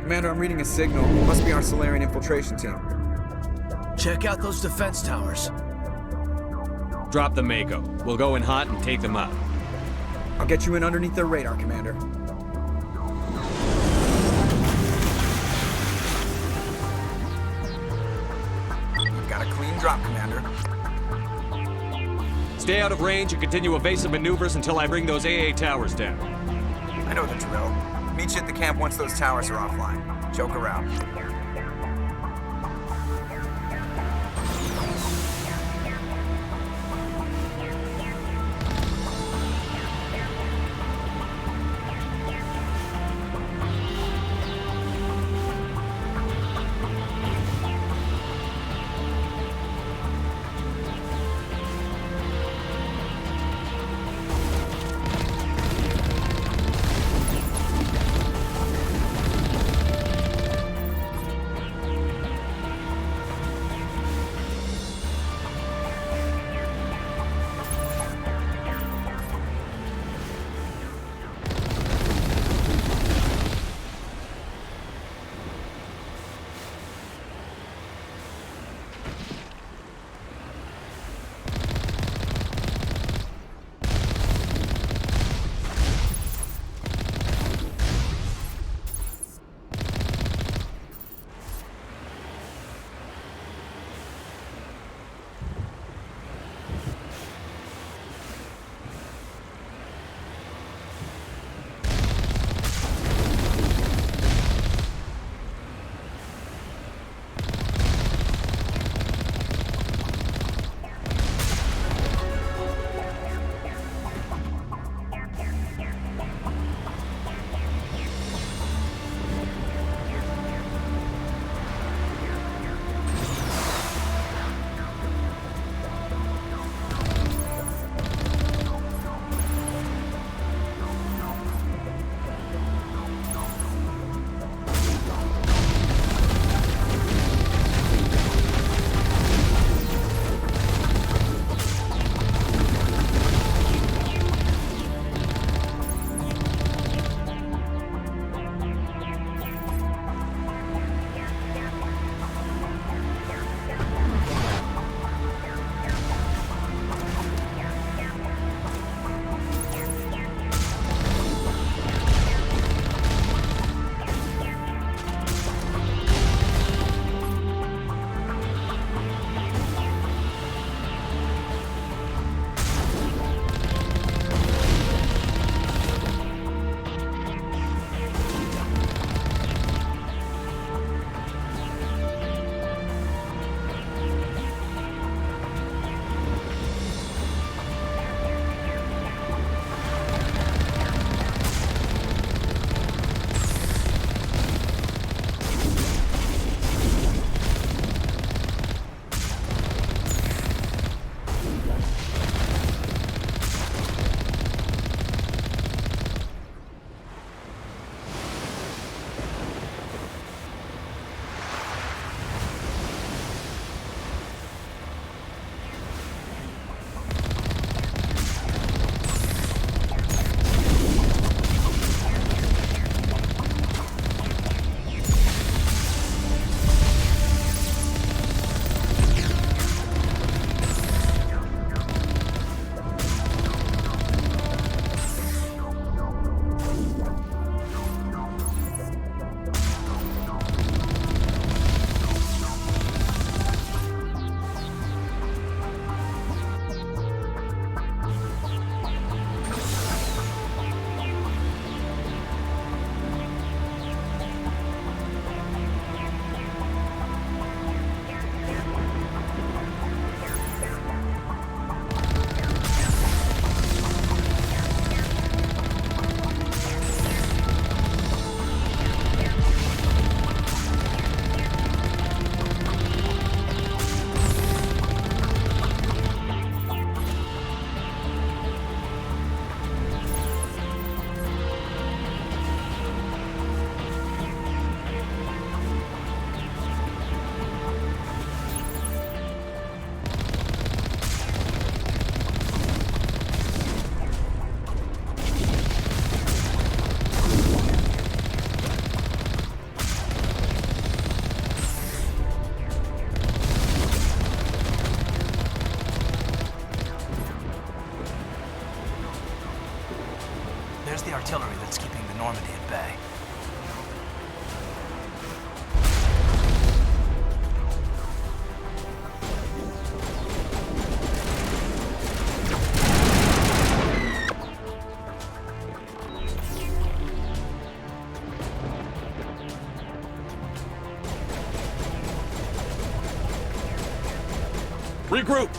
Commander, I'm reading a signal. Must be our Solarian infiltration team. Check out those defense towers. Drop the Mako. We'll go in hot and take them out. I'll get you in underneath their radar, Commander. You've got a clean drop, Commander. Stay out of range and continue evasive maneuvers until I bring those AA towers down. I know the drill. Meet you at the camp once those towers are offline. Joke around. artillery that's keeping the Normandy at bay. Regroup!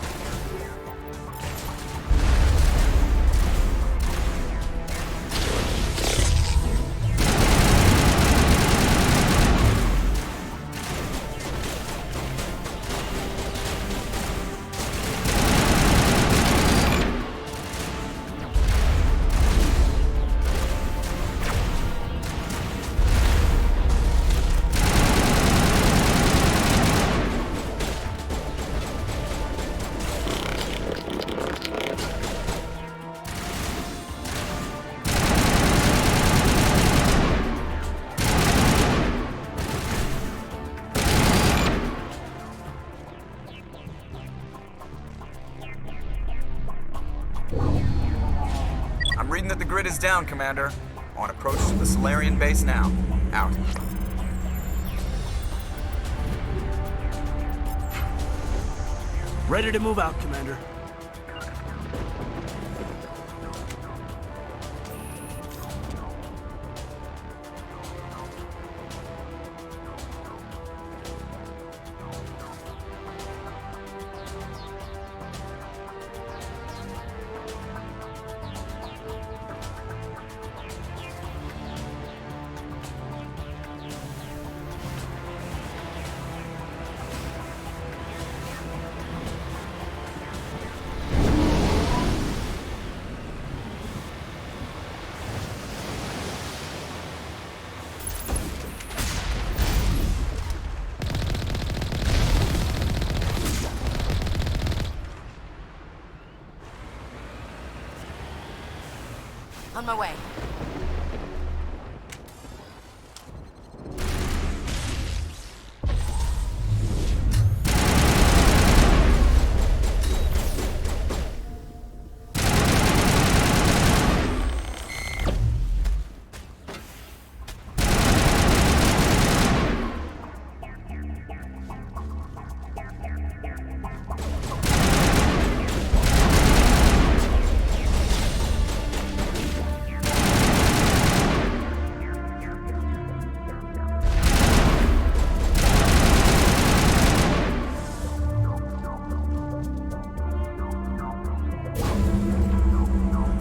I'm reading that the grid is down, Commander. On approach to the Solarian base now. Out. Ready to move out, Commander. On my way.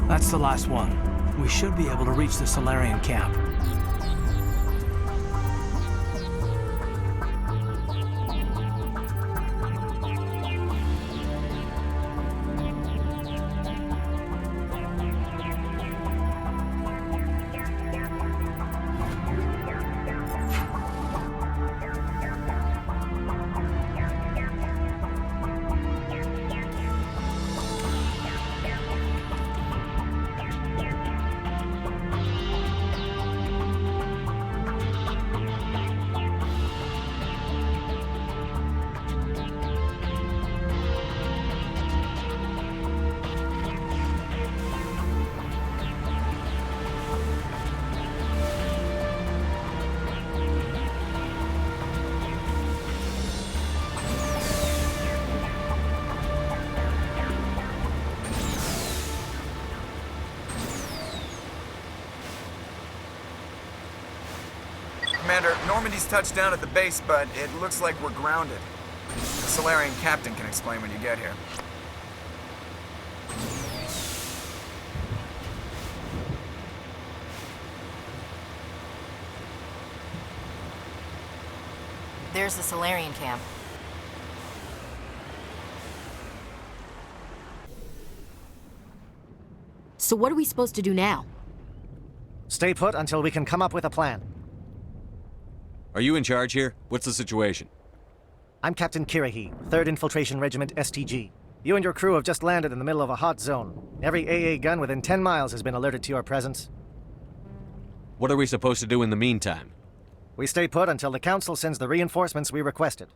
That's the last one. We should be able to reach the Solarian camp. Commander, Normandy's touched down at the base, but it looks like we're grounded. The Solarian captain can explain when you get here. There's the Solarian camp. So what are we supposed to do now? Stay put until we can come up with a plan. Are you in charge here? What's the situation? I'm Captain Kirrahe, 3rd Infiltration Regiment STG. You and your crew have just landed in the middle of a hot zone. Every AA gun within 10 miles has been alerted to your presence. What are we supposed to do in the meantime? We stay put until the Council sends the reinforcements we requested.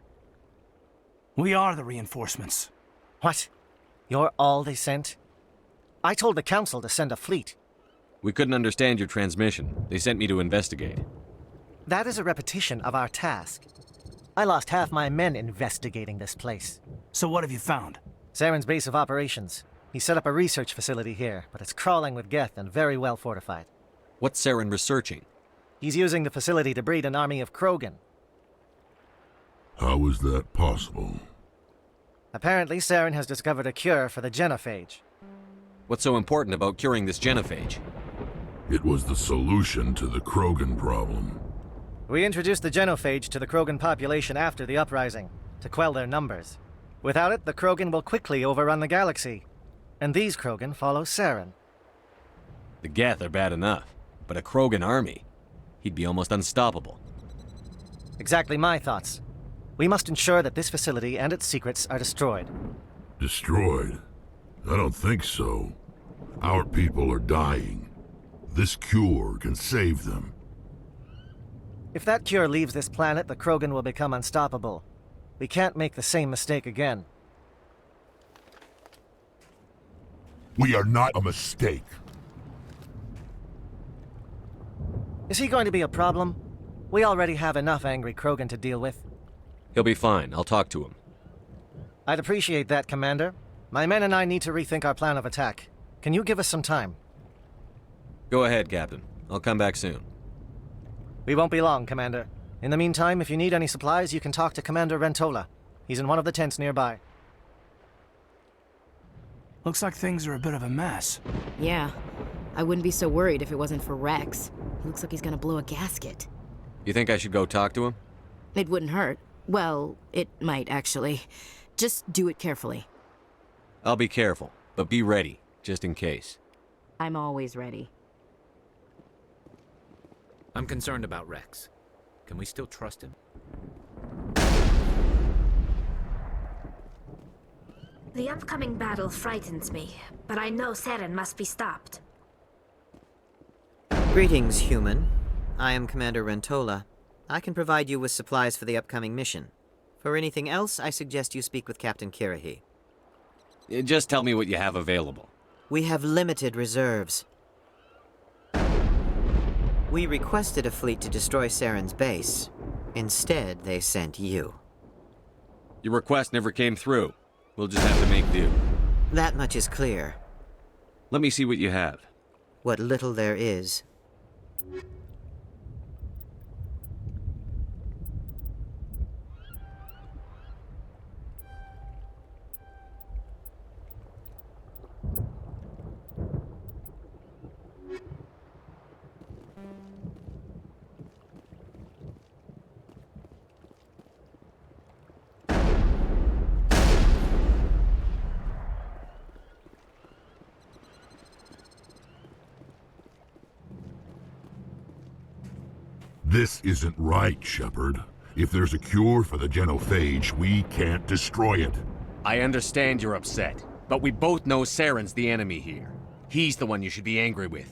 We are the reinforcements. What? You're all they sent? I told the Council to send a fleet. We couldn't understand your transmission. They sent me to investigate. That is a repetition of our task. I lost half my men investigating this place. So what have you found? Saren's base of operations. He set up a research facility here, but it's crawling with geth and very well fortified. What's Saren researching? He's using the facility to breed an army of Krogan. How is that possible? Apparently, Saren has discovered a cure for the genophage. What's so important about curing this genophage? It was the solution to the Krogan problem. We introduced the genophage to the Krogan population after the uprising, to quell their numbers. Without it, the Krogan will quickly overrun the galaxy. And these Krogan follow Saren. The Geth are bad enough, but a Krogan army? He'd be almost unstoppable. Exactly my thoughts. We must ensure that this facility and its secrets are destroyed. Destroyed? I don't think so. Our people are dying. This cure can save them. If that cure leaves this planet, the Krogan will become unstoppable. We can't make the same mistake again. We are not a mistake. Is he going to be a problem? We already have enough angry Krogan to deal with. He'll be fine. I'll talk to him. I'd appreciate that, Commander. My men and I need to rethink our plan of attack. Can you give us some time? Go ahead, Captain. I'll come back soon. We won't be long, Commander. In the meantime, if you need any supplies, you can talk to Commander Rentola. He's in one of the tents nearby. Looks like things are a bit of a mess. Yeah. I wouldn't be so worried if it wasn't for Wrex. He looks like he's gonna blow a gasket. You think I should go talk to him? It wouldn't hurt. Well, it might, actually. Just do it carefully. I'll be careful, but be ready, just in case. I'm always ready. I'm concerned about Wrex. Can we still trust him? The upcoming battle frightens me, but I know Saren must be stopped. Greetings, human. I am Commander Rentola. I can provide you with supplies for the upcoming mission. For anything else, I suggest you speak with Captain Kirrahe. Just tell me what you have available. We have limited reserves. We requested a fleet to destroy Saren's base. Instead, they sent you. Your request never came through. We'll just have to make do. That much is clear. Let me see what you have. What little there is. This isn't right, Shepard. If there's a cure for the genophage, we can't destroy it. I understand you're upset, but we both know Saren's the enemy here. He's the one you should be angry with.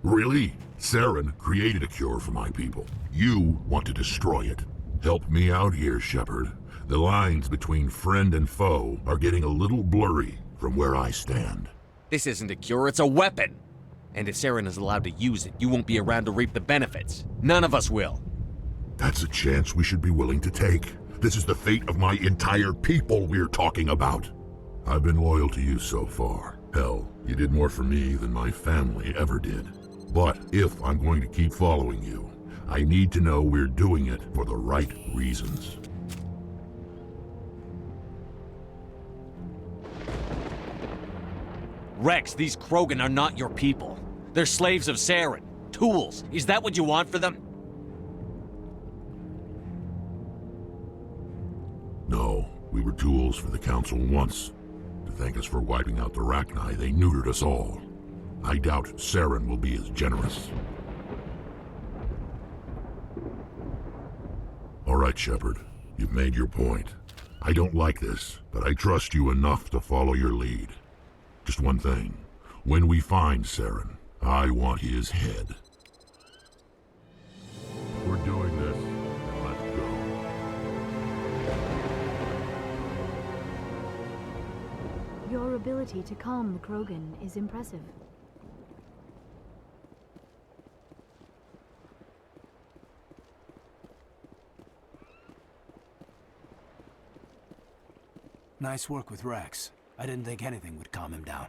Really? Saren created a cure for my people. You want to destroy it. Help me out here, Shepard. The lines between friend and foe are getting a little blurry from where I stand. This isn't a cure, it's a weapon! And if Saren is allowed to use it, you won't be around to reap the benefits. None of us will. That's a chance we should be willing to take. This is the fate of my entire people we're talking about. I've been loyal to you so far. Hell, you did more for me than my family ever did. But if I'm going to keep following you, I need to know we're doing it for the right reasons. Wrex, these Krogan are not your people. They're slaves of Saren. Tools. Is that what you want for them? No, we were tools for the Council once. To thank us for wiping out the Rachni, they neutered us all. I doubt Saren will be as generous. All right, Shepard. You've made your point. I don't like this, but I trust you enough to follow your lead. Just one thing. When we find Saren, I want his head. We're doing this, and let's go. Your ability to calm the Krogan is impressive. Nice work with Wrex. I didn't think anything would calm him down.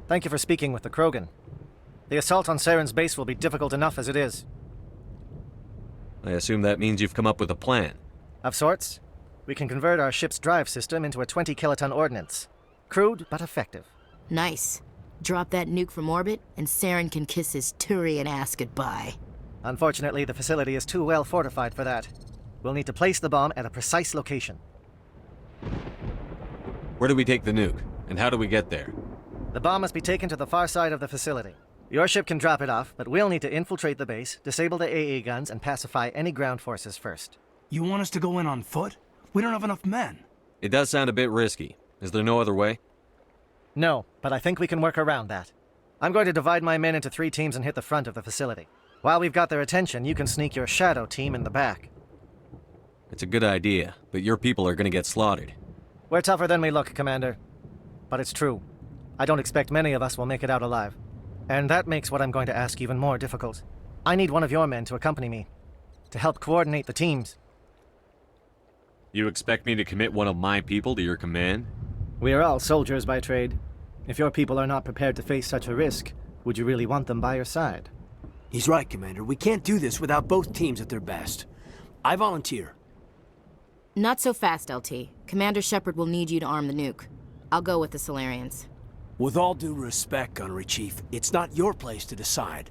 Thank you for speaking with the Krogan. The assault on Saren's base will be difficult enough as it is. I assume that means you've come up with a plan. Of sorts. We can convert our ship's drive system into a 20-kiloton ordnance. Crude, but effective. Nice. Drop that nuke from orbit, and Saren can kiss his Turian ass goodbye. Unfortunately, the facility is too well fortified for that. We'll need to place the bomb at a precise location. Where do we take the nuke? And how do we get there? The bomb must be taken to the far side of the facility. Your ship can drop it off, but we'll need to infiltrate the base, disable the AA guns, and pacify any ground forces first. You want us to go in on foot? We don't have enough men. It does sound a bit risky. Is there no other way? No, but I think we can work around that. I'm going to divide my men into 3 teams and hit the front of the facility. While we've got their attention, you can sneak your shadow team in the back. It's a good idea, but your people are gonna get slaughtered. We're tougher than we look, Commander. But it's true. I don't expect many of us will make it out alive. And that makes what I'm going to ask even more difficult. I need one of your men to accompany me, to help coordinate the teams. You expect me to commit one of my people to your command? We are all soldiers by trade. If your people are not prepared to face such a risk, would you really want them by your side? He's right, Commander. We can't do this without both teams at their best. I volunteer. Not so fast, LT. Commander Shepard will need you to arm the nuke. I'll go with the Solarians. With all due respect, Gunnery Chief, it's not your place to decide.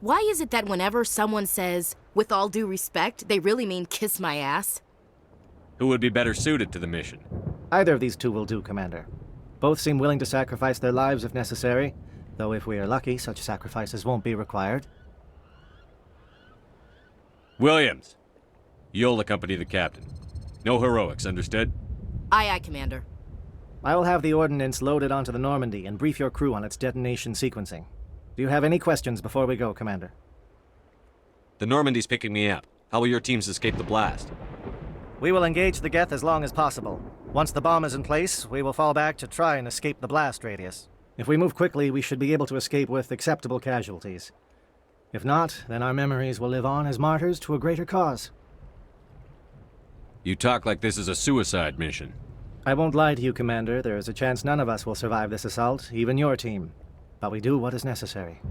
Why is it that whenever someone says, with all due respect, they really mean kiss my ass? Who would be better suited to the mission? Either of these 2 will do, Commander. Both seem willing to sacrifice their lives if necessary, though if we are lucky, such sacrifices won't be required. Williams, you'll accompany the captain. No heroics, understood? Aye, aye, Commander. I will have the ordnance loaded onto the Normandy and brief your crew on its detonation sequencing. Do you have any questions before we go, Commander? The Normandy's picking me up. How will your teams escape the blast? We will engage the Geth as long as possible. Once the bomb is in place, we will fall back to try and escape the blast radius. If we move quickly, we should be able to escape with acceptable casualties. If not, then our memories will live on as martyrs to a greater cause. You talk like this is a suicide mission. I won't lie to you, Commander. There is a chance none of us will survive this assault, even your team. But we do what is necessary.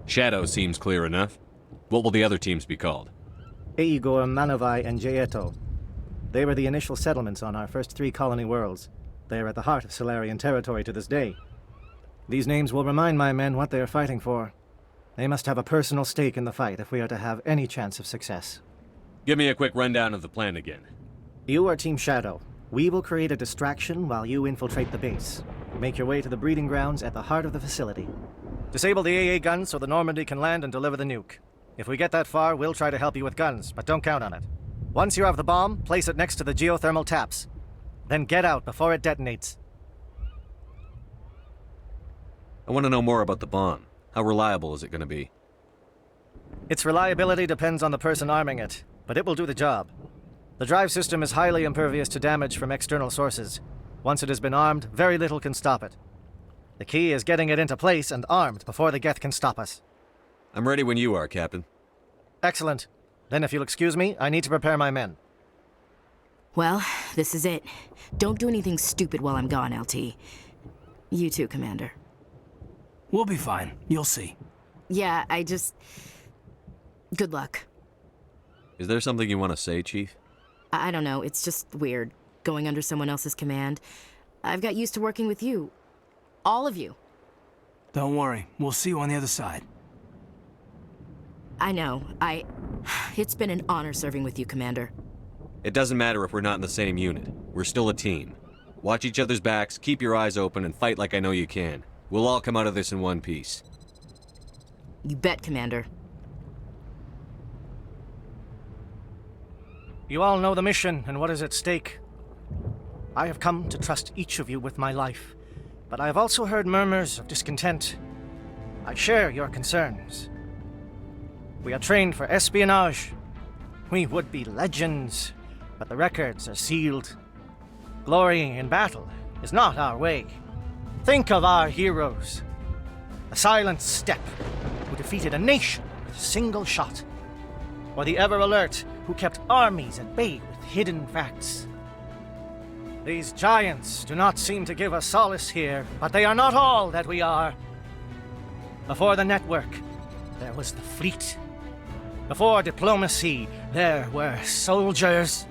Shadow seems clear enough. What will the other teams be called? Igor, Manovai, and Jaeto. They were the initial settlements on our first 3 colony worlds. They are at the heart of Solarian territory to this day. These names will remind my men what they are fighting for. They must have a personal stake in the fight if we are to have any chance of success. Give me a quick rundown of the plan again. You are Team Shadow. We will create a distraction while you infiltrate the base. Make your way to the breeding grounds at the heart of the facility. Disable the AA guns so the Normandy can land and deliver the nuke. If we get that far, we'll try to help you with guns, but don't count on it. Once you have the bomb, place it next to the geothermal taps. Then get out before it detonates. I want to know more about the bomb. How reliable is it going to be? Its reliability depends on the person arming it, but it will do the job. The drive system is highly impervious to damage from external sources. Once it has been armed, very little can stop it. The key is getting it into place and armed before the Geth can stop us. I'm ready when you are, Captain. Excellent. Then if you'll excuse me, I need to prepare my men. Well, this is it. Don't do anything stupid while I'm gone, LT. You too, Commander. We'll be fine. You'll see. Yeah, good luck. Is there something you want to say, Chief? I don't know, it's just weird, going under someone else's command. I've got used to working with you. All of you. Don't worry. We'll see you on the other side. I know. It's been an honor serving with you, Commander. It doesn't matter if we're not in the same unit. We're still a team. Watch each other's backs, keep your eyes open, and fight like I know you can. We'll all come out of this in one piece. You bet, Commander. You all know the mission and what is at stake. I have come to trust each of you with my life, but I have also heard murmurs of discontent. I share your concerns. We are trained for espionage. We would be legends, but the records are sealed. Glorying in battle is not our way. Think of our heroes. The Silent Step, who defeated a nation with a single shot. Or the Ever Alert, who kept armies at bay with hidden facts. These giants do not seem to give us solace here, but they are not all that we are. Before the network, there was the fleet. Before diplomacy, there were soldiers.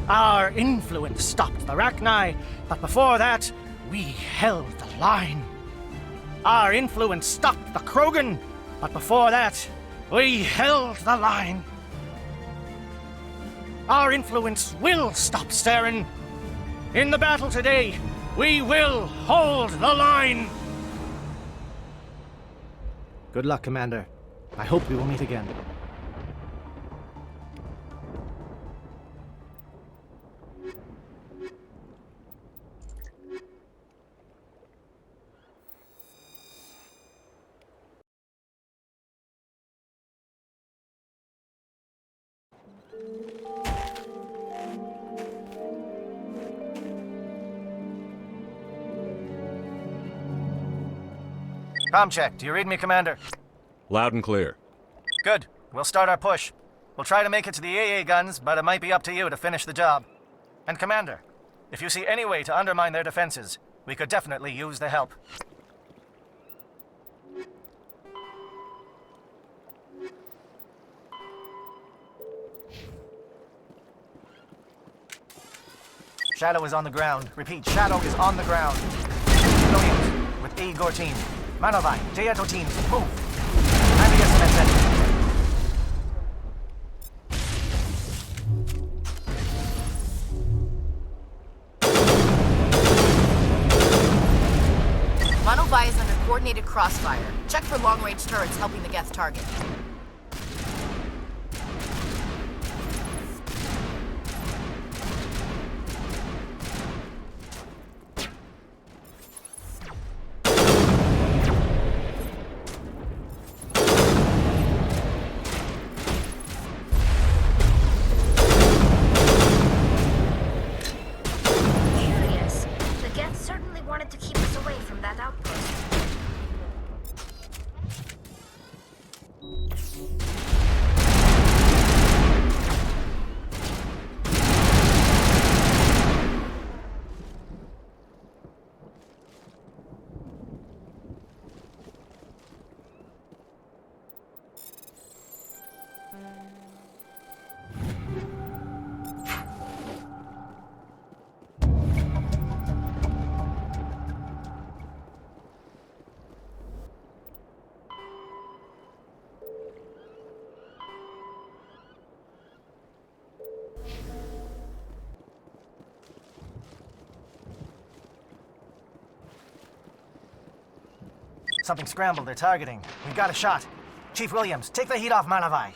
Our influence stopped the Rachni, but before that, we held the line. Our influence stopped the Krogan, but before that, we held the line. Our influence will stop Saren. In the battle today, we will hold the line. Good luck, Commander. I hope we will meet again. Comm check. Do you read me, Commander? Loud and clear. Good. We'll start our push. We'll try to make it to the AA guns, but it might be up to you to finish the job. And Commander, if you see any way to undermine their defenses, we could definitely use the help. Shadow is on the ground. Repeat, Shadow is on the ground. Williams, with A Gortine. Manovine, Jaeto teams, move! I'm the SMS ready. Manovai is under coordinated crossfire. Check for long-range turrets helping the Geth target. Something scrambled. They're targeting. We've got a shot. Chief Williams, take the heat off Manovai.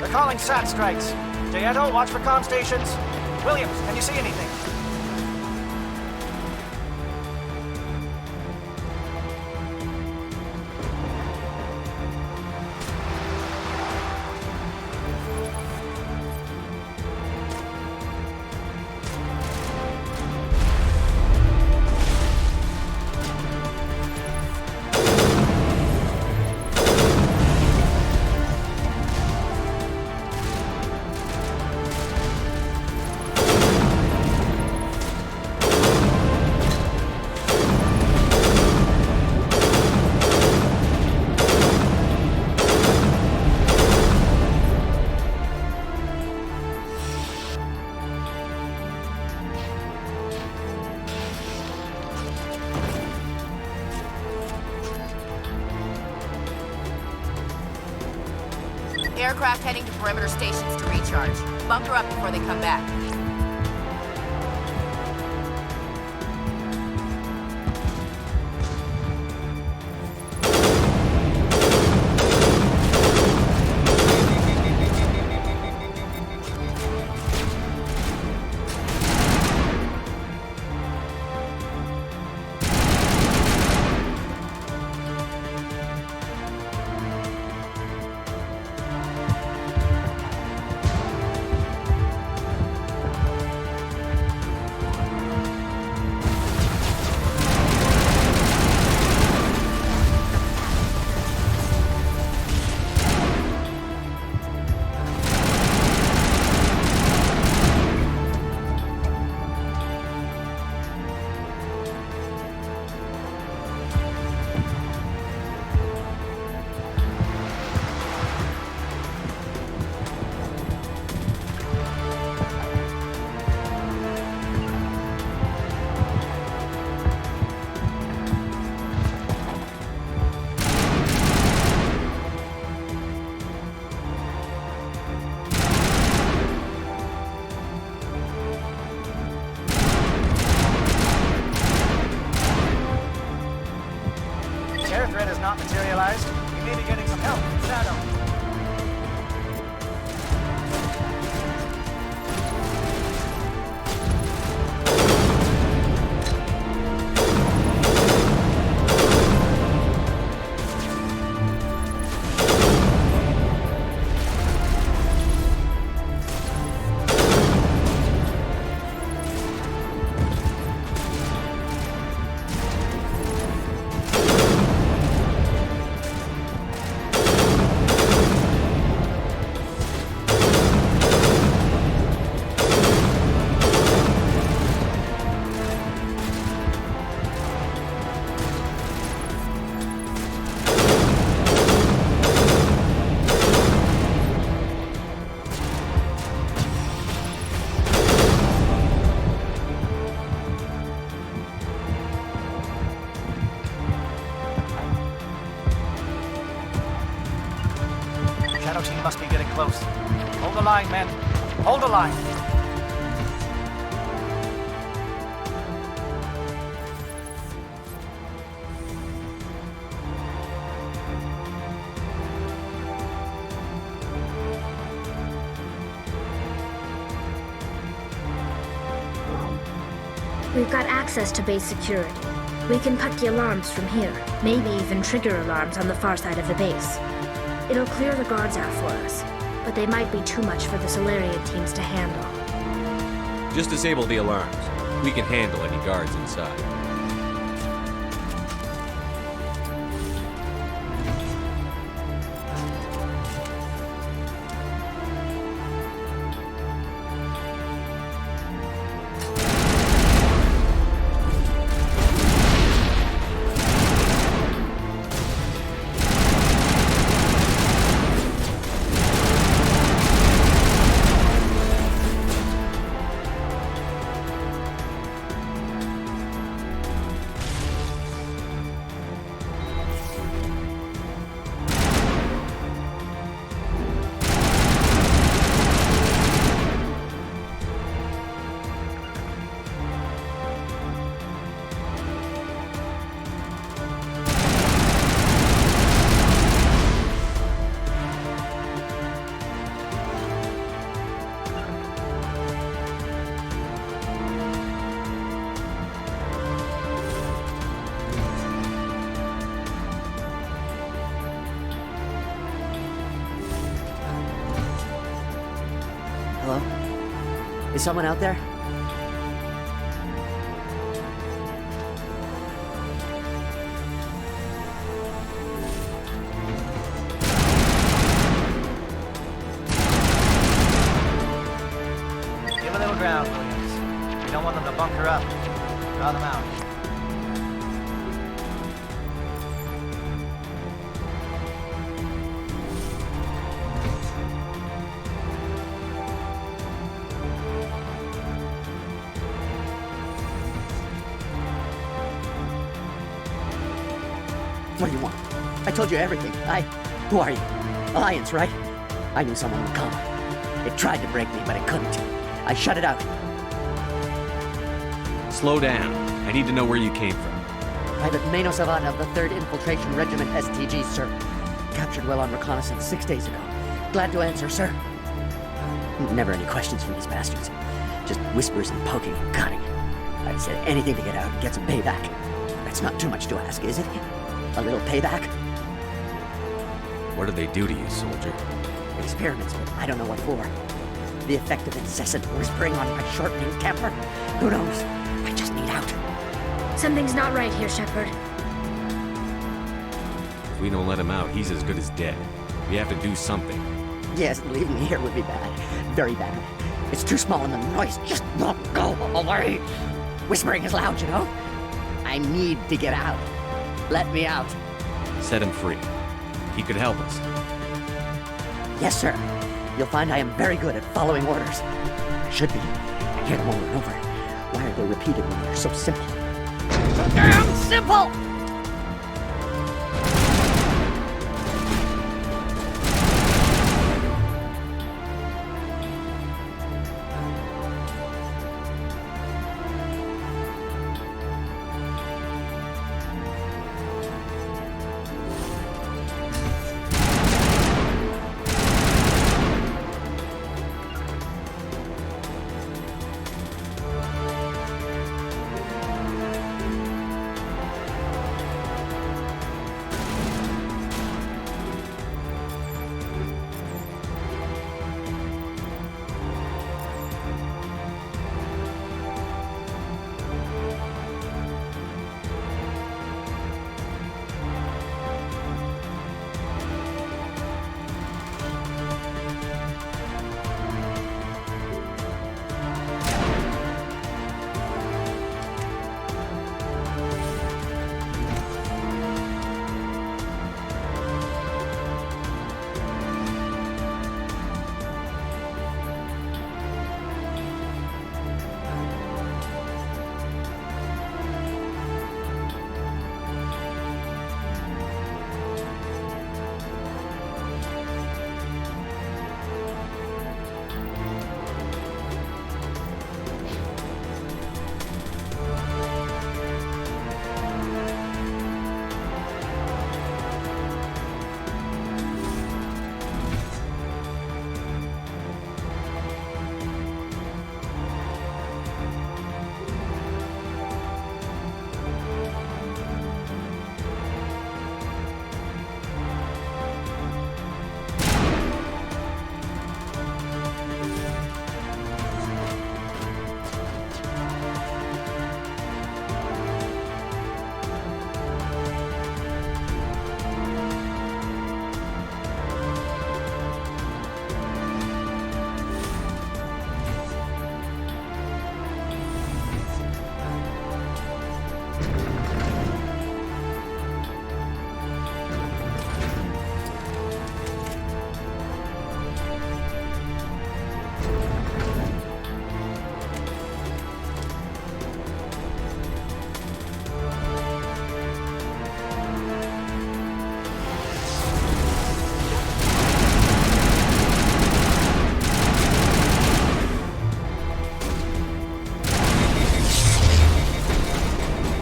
Calling SAT strikes. Jaeto, watch for comm stations. Williams, can you see anything? aircraft heading to perimeter stations to recharge. Bunker up before they come back. Air threat has not materialized. We may be getting some help from Shadow. Shadow team must be getting close. Hold the line, men. Hold the line. We've got access to base security. We can put the alarms from here, maybe even trigger alarms on the far side of the base. It'll clear the guards out for us, but they might be too much for the Solarian teams to handle. Just disable the alarms. We can handle any guards inside. Hello? Is someone out there? Give a little ground, Williams. We don't want them to bunker up. Draw them out. What do you want? I told you everything. Who are you? Alliance, right? I knew someone would come. It tried to break me, but it couldn't. I shut it out. Slow down. I need to know where you came from. Private Mano Savat of the 3rd Infiltration Regiment STG, sir. Captured while on reconnaissance 6 days ago. Glad to answer, sir. Never any questions from these bastards. Just whispers and poking and cutting. I'd said anything to get out and get some payback. That's not too much to ask, is it? A little payback? What did they do to you, soldier? Experiments, but I don't know what for. The effect of incessant whispering on my shortening temper? Who knows? I just need out. Something's not right here, Shepard. If we don't let him out, he's as good as dead. We have to do something. Yes, leaving me here would be bad. Very bad. It's too small and the noise just won't go away. Whispering is loud, you know? I need to get out. Let me out. Set him free. He could help us. Yes, sir. You'll find I am very good at following orders. I should be. I hear them over and over. Why are they repeated when they're so simple? So damn simple!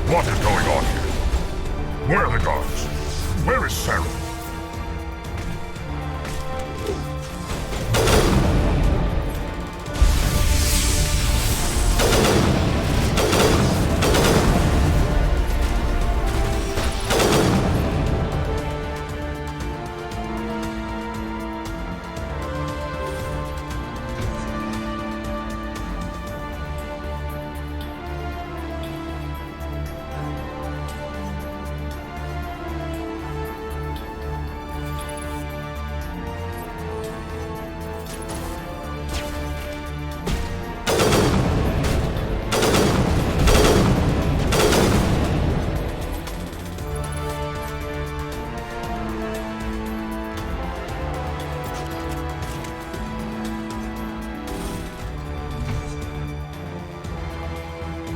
What is going on here? Where are the guards? Where is Sarah?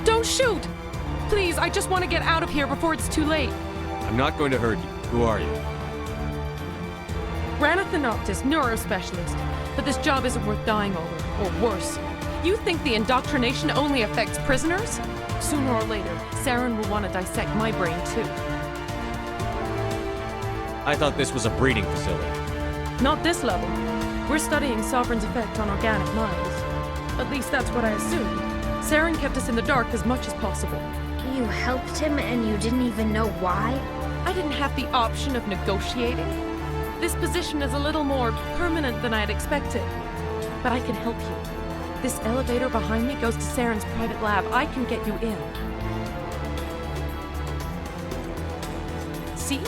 Don't shoot! Please, I just want to get out of here before it's too late. I'm not going to hurt you. Who are you? Ran a Thanoptis, neurospecialist. But this job isn't worth dying over, or worse. You think the indoctrination only affects prisoners? Sooner or later, Saren will want to dissect my brain too. I thought this was a breeding facility. Not this level. We're studying Sovereign's effect on organic minds. At least that's what I assumed. Saren kept us in the dark as much as possible. You helped him and you didn't even know why? I didn't have the option of negotiating. This position is a little more permanent than I had expected. But I can help you. This elevator behind me goes to Saren's private lab. I can get you in. See?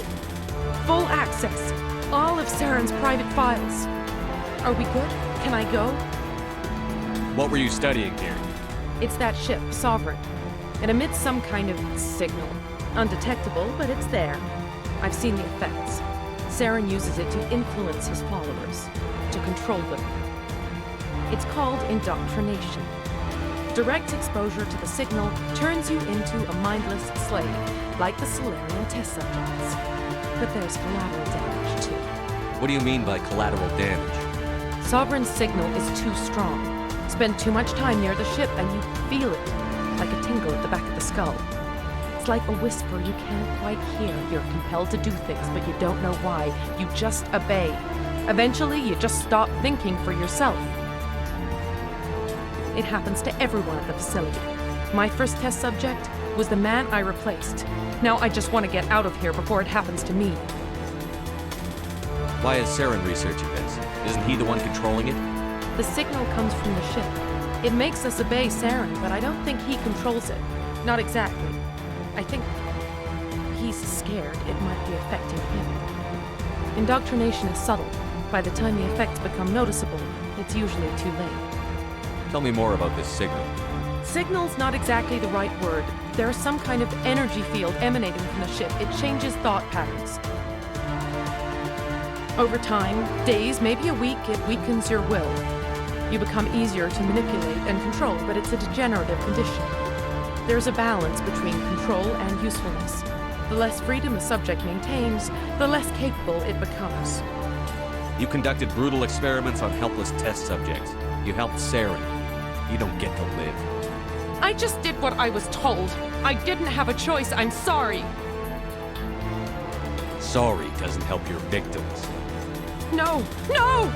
Full access. All of Saren's private files. Are we good? Can I go? What were you studying here? It's that ship, Sovereign. It emits some kind of signal. Undetectable, but it's there. I've seen the effects. Saren uses it to influence his followers, to control them. It's called indoctrination. Direct exposure to the signal turns you into a mindless slave, like the Solarian test subjects. But there's collateral damage, too. What do you mean by collateral damage? Sovereign's signal is too strong. Spend too much time near the ship and you feel it, like a tingle at the back of the skull. It's like a whisper you can't quite hear. You're compelled to do things, but you don't know why. You just obey. Eventually, you just stop thinking for yourself. It happens to everyone at the facility. My first test subject was the man I replaced. Now I just want to get out of here before it happens to me. Why is Saren researching this? Isn't he the one controlling it? The signal comes from the ship. It makes us obey Saren, but I don't think he controls it. Not exactly. I think he's scared it might be affecting him. Indoctrination is subtle. By the time the effects become noticeable, it's usually too late. Tell me more about this signal. Signal's not exactly the right word. There's some kind of energy field emanating from the ship. It changes thought patterns. Over time, days, maybe a week, it weakens your will. You become easier to manipulate and control, but it's a degenerative condition. There's a balance between control and usefulness. The less freedom a subject maintains, the less capable it becomes. You conducted brutal experiments on helpless test subjects. You helped Saren. You don't get to live. I just did what I was told. I didn't have a choice. I'm sorry. Sorry doesn't help your victims. No! No!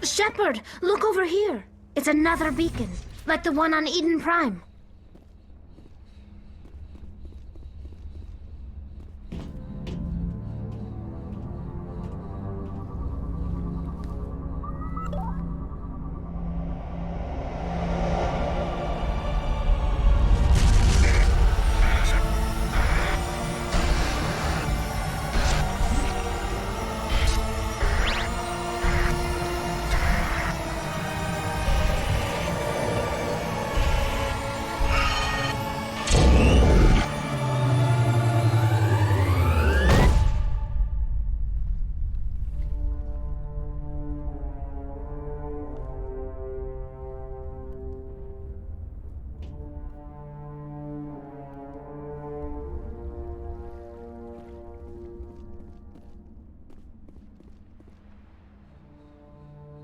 Shepard, look over here. It's another beacon, like the one on Eden Prime.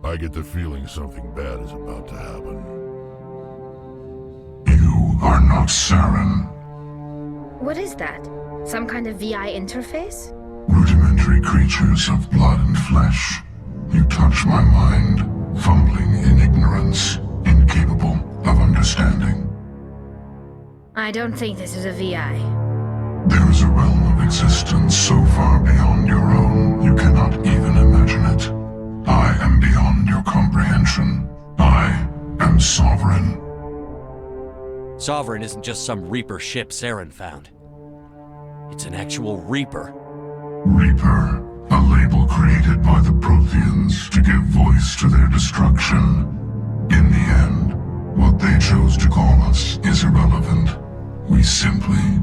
I get the feeling something bad is about to happen. You are not Saren. What is that? Some kind of VI interface? Rudimentary creatures of blood and flesh. You touch my mind, fumbling in ignorance, incapable of understanding. I don't think this is a VI. There is a realm of existence so far beyond your own, you cannot even imagine it. something beyond your comprehension. I am Sovereign. Sovereign isn't just some Reaper ship Saren found. It's an actual Reaper. Reaper, a label created by the Protheans to give voice to their destruction. In the end, what they chose to call us is irrelevant. We simply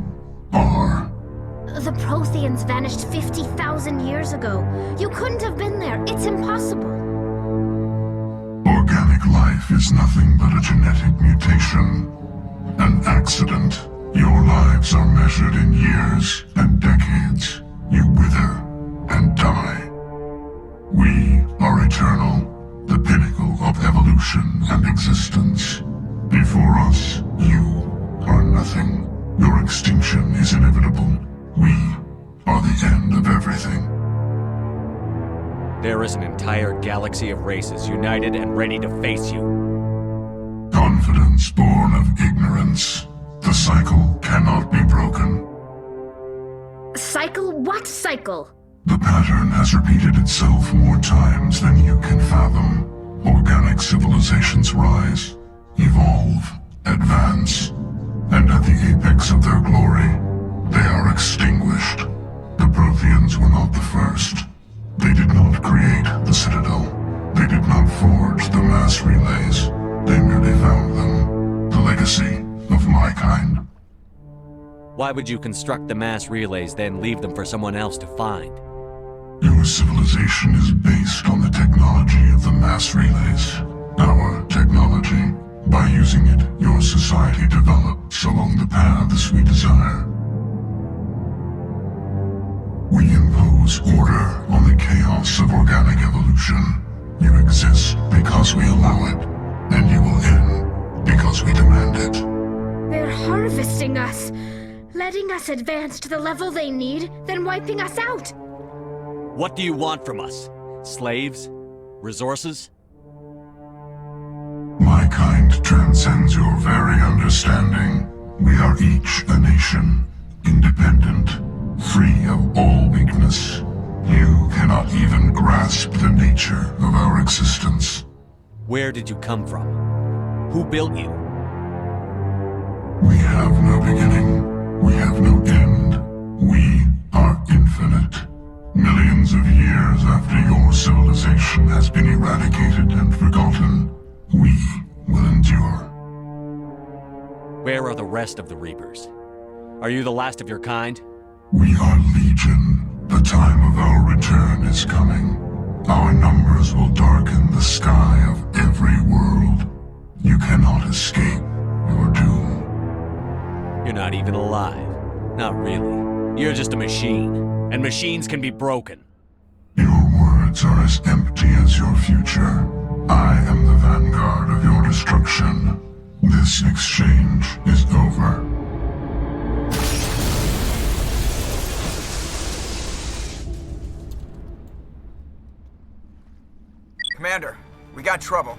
are. The Protheans vanished 50,000 years ago. You couldn't have been there. It's impossible. Organic life is nothing but a genetic mutation. An accident. Your lives are measured in years and decades. You wither and die. We are eternal, the pinnacle of evolution and existence. Before us, you are nothing. Your extinction is inevitable. We are the end of everything. There is an entire galaxy of races united and ready to face you. Confidence born of ignorance. The cycle cannot be broken. Cycle? What cycle? The pattern has repeated itself more times than you can fathom. Organic civilizations rise, evolve, advance, and at the apex of their glory, they are extinguished. The Protheans were not the first. They did not create the Citadel. They did not forge the mass relays. They merely found them. The legacy of my kind. Why would you construct the mass relays, then leave them for someone else to find? Your civilization is based on the technology of the mass relays. Our technology. By using it, your society develops along the paths we desire. We impose order on the chaos of organic evolution. You exist because we allow it, and you will end because we demand it. They're harvesting us, letting us advance to the level they need, then wiping us out. What do you want from us? Slaves? Resources? My kind transcends your very understanding. We are each a nation, independent, free of all weakness. You cannot even grasp the nature of our existence. Where did you come from? Who built you? We have no beginning. We have no end. We are infinite. Millions of years after your civilization has been eradicated and forgotten, we will endure. Where are the rest of the Reapers? Are you the last of your kind? We are Legion. The time of our return is coming. Our numbers will darken the sky of every world. You cannot escape your doom. You're not even alive. Not really. You're just a machine. And machines can be broken. Your words are as empty as your future. I am the vanguard of your destruction. This exchange is over. Commander, we got trouble.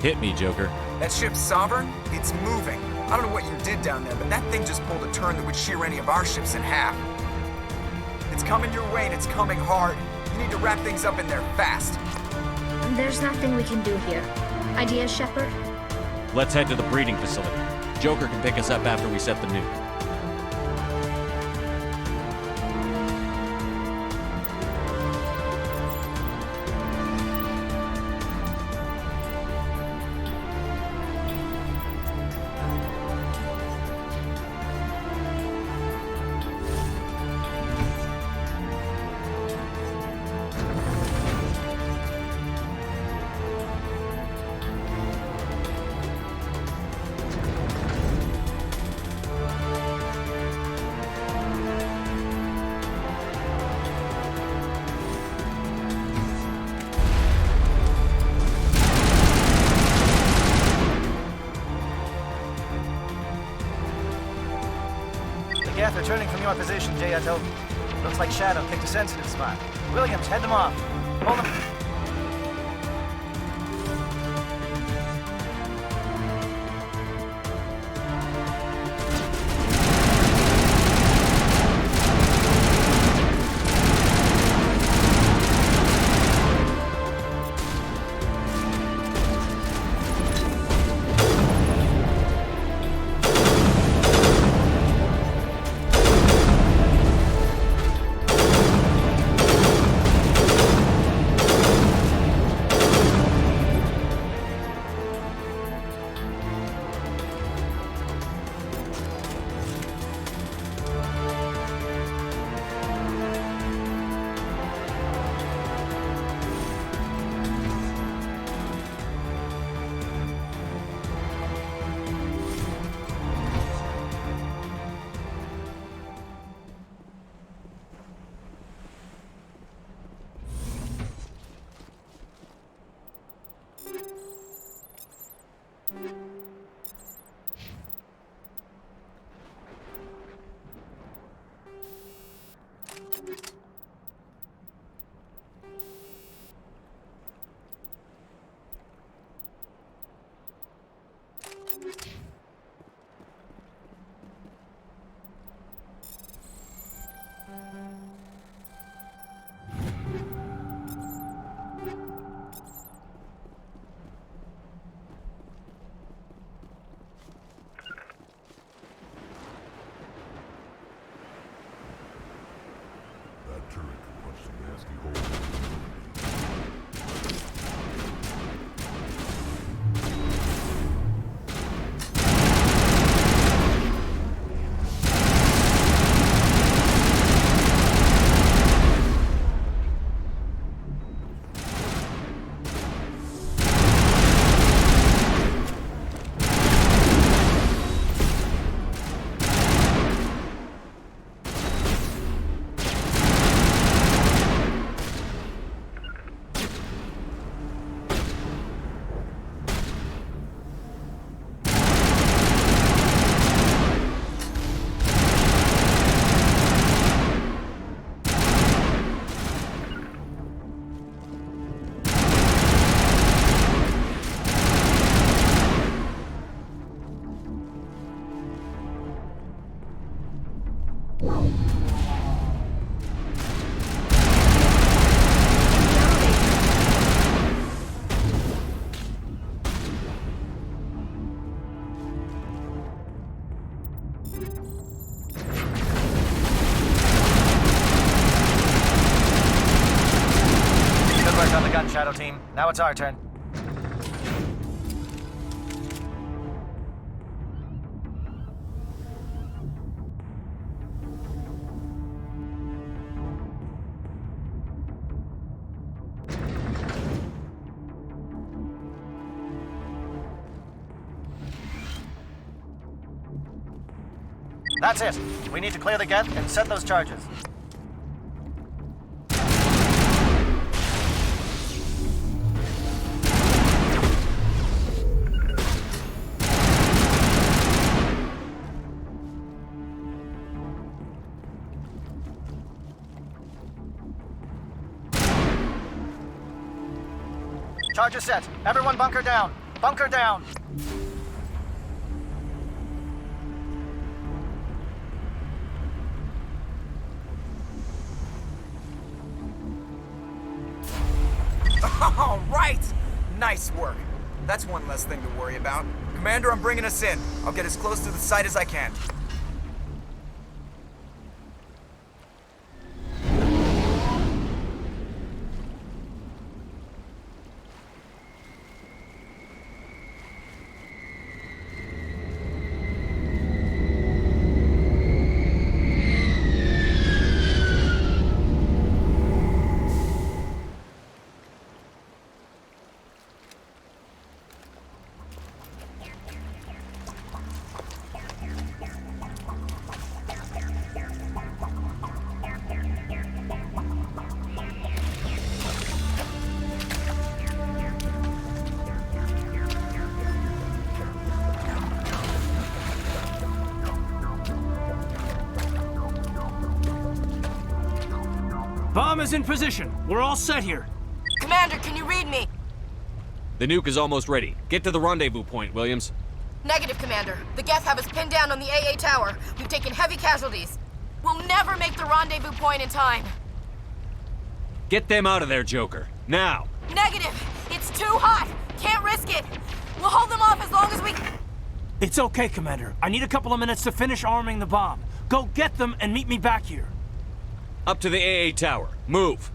Hit me, Joker. That ship's Sovereign? It's moving. I don't know what you did down there, but that thing just pulled a turn that would shear any of our ships in half. It's coming your way and it's coming hard. You need to wrap things up in there fast. There's nothing we can do here. Ideas, Shepard? Let's head to the breeding facility. Joker can pick us up after we set the nuke. Geth returning from your position, Jayato. Looks like Shadow picked a sensitive spot. Williams, head them off. Hold them. Now it's our turn. That's it. We need to clear the geth and set those charges. Charges set. Everyone bunker down. Bunker down. All right! Nice work. That's one less thing to worry about. Commander, I'm bringing us in. I'll get as close to the site as I can. Bomb is in position. We're all set here. Commander, can you read me? The nuke is almost ready. Get to the rendezvous point, Williams. Negative, Commander. The Geth have us pinned down on the AA tower. We've taken heavy casualties. We'll never make the rendezvous point in time. Get them out of there, Joker. Now! Negative! It's too hot! Can't risk it! We'll hold them off as long as we... It's okay, Commander. I need a couple of minutes to finish arming the bomb. Go get them and meet me back here. Up to the AA tower. Move!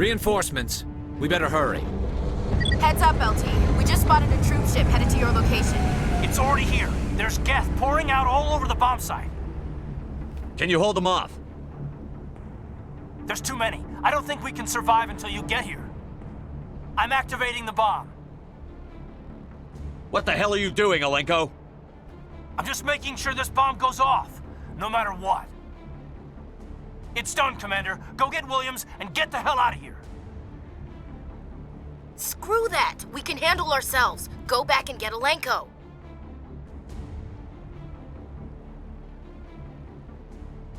Reinforcements. We better hurry. Heads up, LT. We just spotted a troop ship headed to your location. It's already here. There's Geth pouring out all over the bomb site. Can you hold them off? There's too many. I don't think we can survive until you get here. I'm activating the bomb. What the hell are you doing, Alenko? I'm just making sure this bomb goes off, no matter what. It's done, Commander. Go get Williams and get the hell out of here. Screw that! We can handle ourselves. Go back and get Alenko.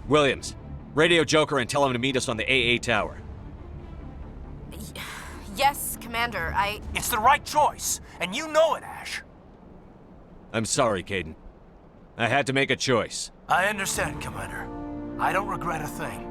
Williams, radio Joker and tell him to meet us on the AA tower. Yes, Commander, It's the right choice, and you know it, Ash. I'm sorry, Kaidan. I had to make a choice. I understand, Commander. I don't regret a thing.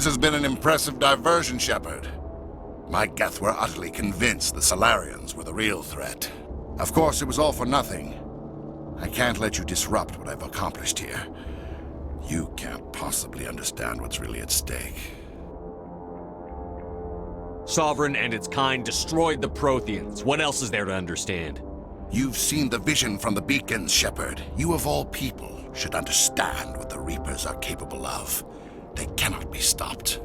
This has been an impressive diversion, Shepard. My Geth were utterly convinced the Solarians were the real threat. Of course, it was all for nothing. I can't let you disrupt what I've accomplished here. You can't possibly understand what's really at stake. Sovereign and its kind destroyed the Protheans. What else is there to understand? You've seen the vision from the beacons, Shepard. You of all people should understand what the Reapers are capable of. They cannot be stopped.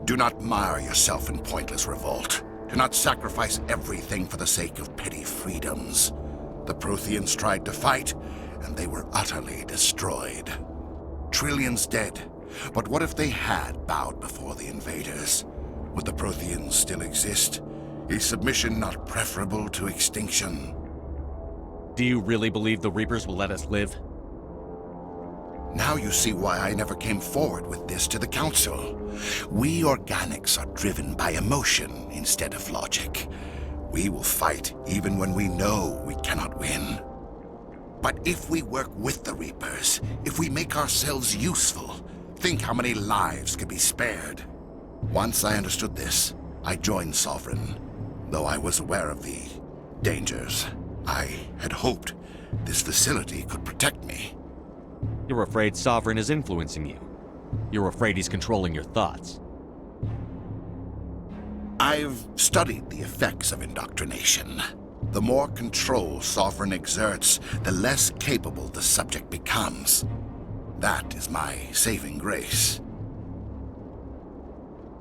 Do not mire yourself in pointless revolt. Do not sacrifice everything for the sake of petty freedoms. The Protheans tried to fight, and they were utterly destroyed. Trillions dead. But what if they had bowed before the invaders? Would the Protheans still exist? Is submission not preferable to extinction? Do you really believe the Reapers will let us live? Now you see why I never came forward with this to the Council. We organics are driven by emotion instead of logic. We will fight even when we know we cannot win. But if we work with the Reapers, if we make ourselves useful, think how many lives could be spared. Once I understood this, I joined Sovereign, though I was aware of the dangers. I had hoped this facility could protect me. You're afraid Sovereign is influencing you. You're afraid he's controlling your thoughts. I've studied the effects of indoctrination. The more control Sovereign exerts, the less capable the subject becomes. That is my saving grace.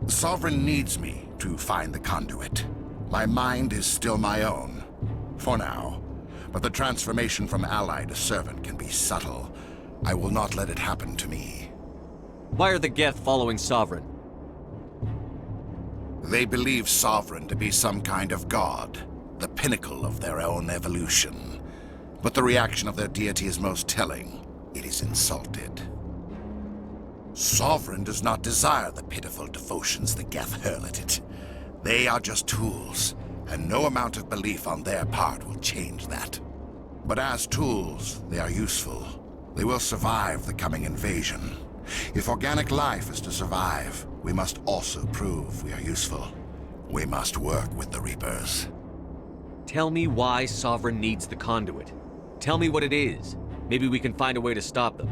Sovereign needs me to find the conduit. My mind is still my own, for now. But the transformation from ally to servant can be subtle. I will not let it happen to me. Why are the Geth following Sovereign? They believe Sovereign to be some kind of god, the pinnacle of their own evolution. But the reaction of their deity is most telling. It is insulted. Sovereign does not desire the pitiful devotions the Geth hurl at it. They are just tools, and no amount of belief on their part will change that. But as tools, they are useful. They will survive the coming invasion. If organic life is to survive, we must also prove we are useful. We must work with the Reapers. Tell me why Sovereign needs the conduit. Tell me what it is. Maybe we can find a way to stop them.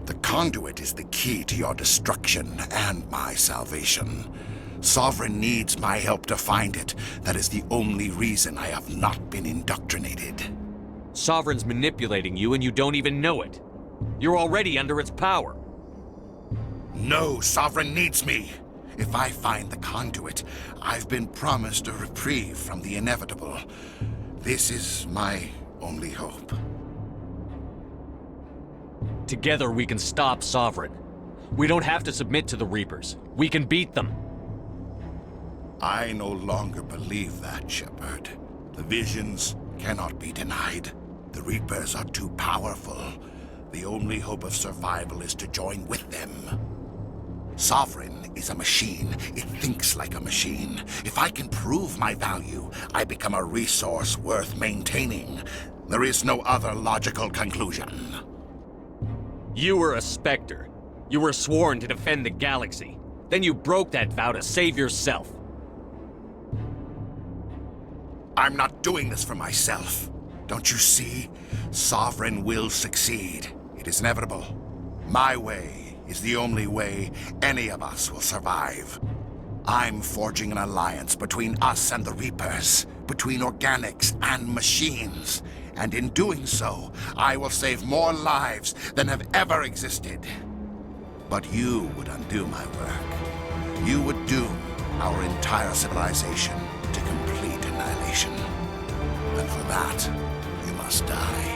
The conduit is the key to your destruction and my salvation. Sovereign needs my help to find it. That is the only reason I have not been indoctrinated. Sovereign's manipulating you and you don't even know it. You're already under its power. No, Sovereign needs me. If I find the conduit, I've been promised a reprieve from the inevitable. This is my only hope. Together we can stop Sovereign. We don't have to submit to the Reapers. We can beat them. I no longer believe that, Shepard. The visions cannot be denied. The Reapers are too powerful. The only hope of survival is to join with them. Sovereign is a machine. It thinks like a machine. If I can prove my value, I become a resource worth maintaining. There is no other logical conclusion. You were a Spectre. You were sworn to defend the galaxy. Then you broke that vow to save yourself. I'm not doing this for myself. Don't you see? Sovereign will succeed. It is inevitable. My way is the only way any of us will survive. I'm forging an alliance between us and the Reapers, between organics and machines. And in doing so, I will save more lives than have ever existed. But you would undo my work. You would doom our entire civilization to complete annihilation. And for that, you must die.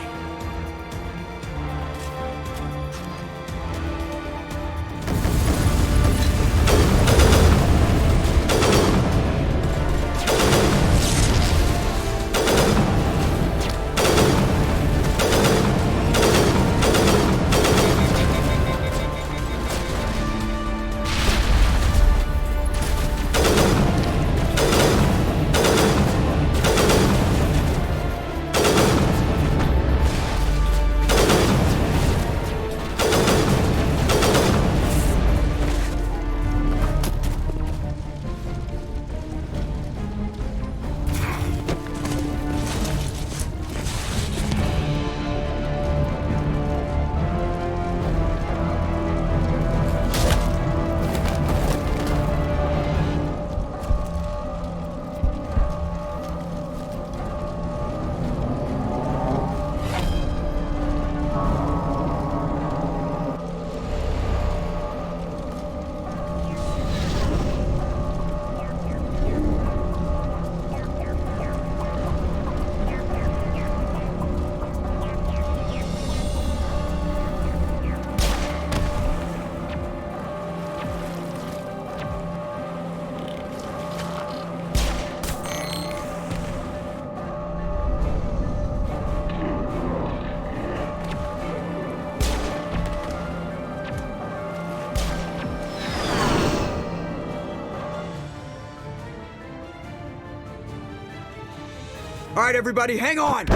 All right, everybody, hang on!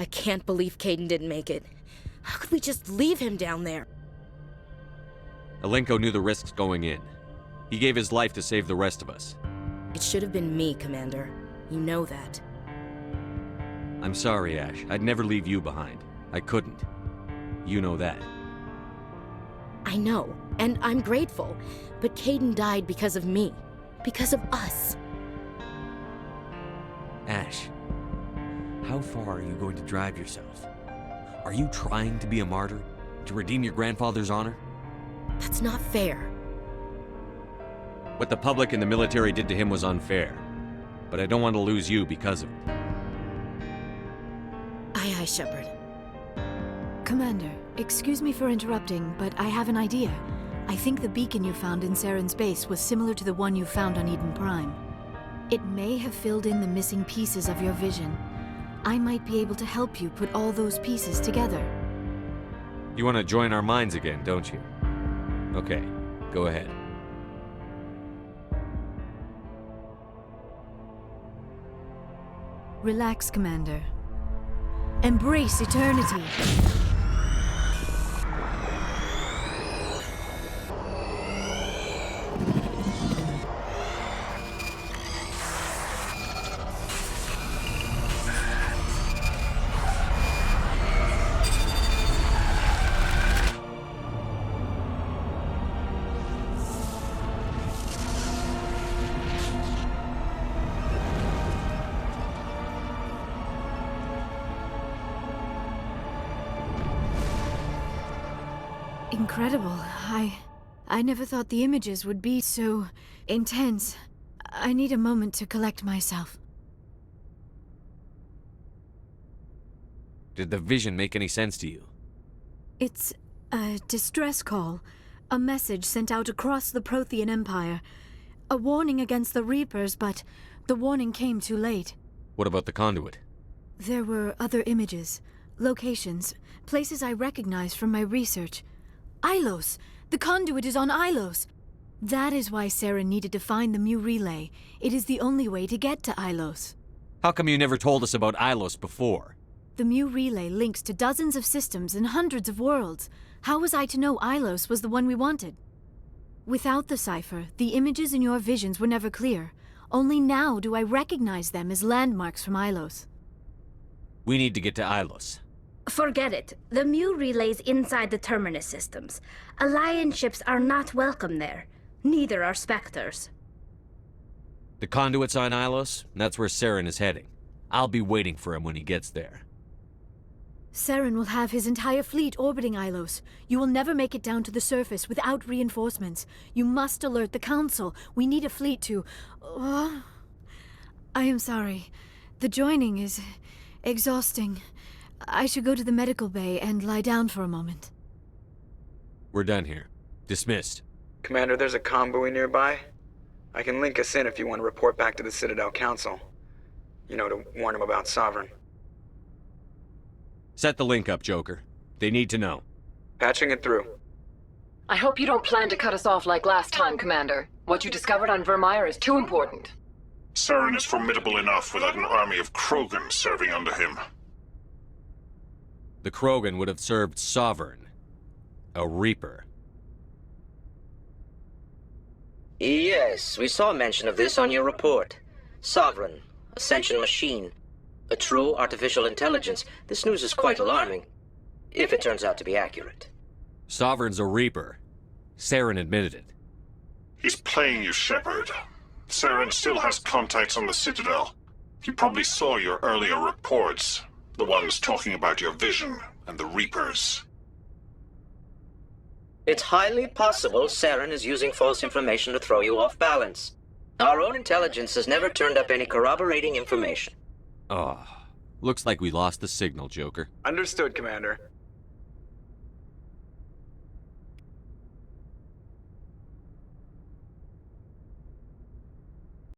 I can't believe Kaidan didn't make it. How could we just leave him down there? Alenko knew the risks going in. He gave his life to save the rest of us. It should have been me, Commander. You know that. I'm sorry, Ash. I'd never leave you behind. I couldn't. You know that. I know, and I'm grateful. But Kaidan died because of me. Because of us. Ash, how far are you going to drive yourself? Are you trying to be a martyr? To redeem your grandfather's honor? That's not fair. What the public and the military did to him was unfair. But I don't want to lose you because of it. Aye, aye, Shepard. Commander, excuse me for interrupting, but I have an idea. I think the beacon you found in Saren's base was similar to the one you found on Eden Prime. It may have filled in the missing pieces of your vision. I might be able to help you put all those pieces together. You want to join our minds again, don't you? Okay, go ahead. Relax, Commander. Embrace eternity. incredible. I never thought the images would be so intense. I need a moment to collect myself. Did the vision make any sense to you? It's a distress call. A message sent out across the Prothean Empire. A warning against the Reapers, but the warning came too late. What about the conduit? There were other images, locations, places I recognized from my research. Ilos! The conduit is on Ilos! That is why Saren needed to find the Mu Relay. It is the only way to get to Ilos. How come you never told us about Ilos before? The Mu Relay links to dozens of systems and hundreds of worlds. How was I to know Ilos was the one we wanted? Without the cipher, the images in your visions were never clear. Only now do I recognize them as landmarks from Ilos. We need to get to Ilos. Forget it. The Mu Relay's inside the Terminus systems. Alliance ships are not welcome there. Neither are Spectres. The conduit's on Ilos, and that's where Saren is heading. I'll be waiting for him when he gets there. Saren will have his entire fleet orbiting Ilos. You will never make it down to the surface without reinforcements. You must alert the Council. We need a fleet to... I am sorry. The joining is exhausting. I should go to the medical bay and lie down for a moment. We're done here. Dismissed. Commander, there's a convoy nearby. I can link us in if you want to report back to the Citadel Council. You know, to warn them about Sovereign. Set the link up, Joker. They need to know. Patching it through. I hope you don't plan to cut us off like last time, Commander. What you discovered on Virmire is too important. Saren is formidable enough without an army of Krogan serving under him. The Krogan would have served Sovereign. A Reaper. Yes, we saw mention of this on your report. Sovereign, Ascension machine. A true artificial intelligence. This news is quite alarming, if it turns out to be accurate. Sovereign's a Reaper. Saren admitted it. He's playing you, Shepard. Saren still has contacts on the Citadel. He probably saw your earlier reports. The ones talking about your vision and the Reapers. It's highly possible Saren is using false information to throw you off balance. Our own intelligence has never turned up any corroborating information. Oh, looks like we lost the signal, Joker. Understood, Commander.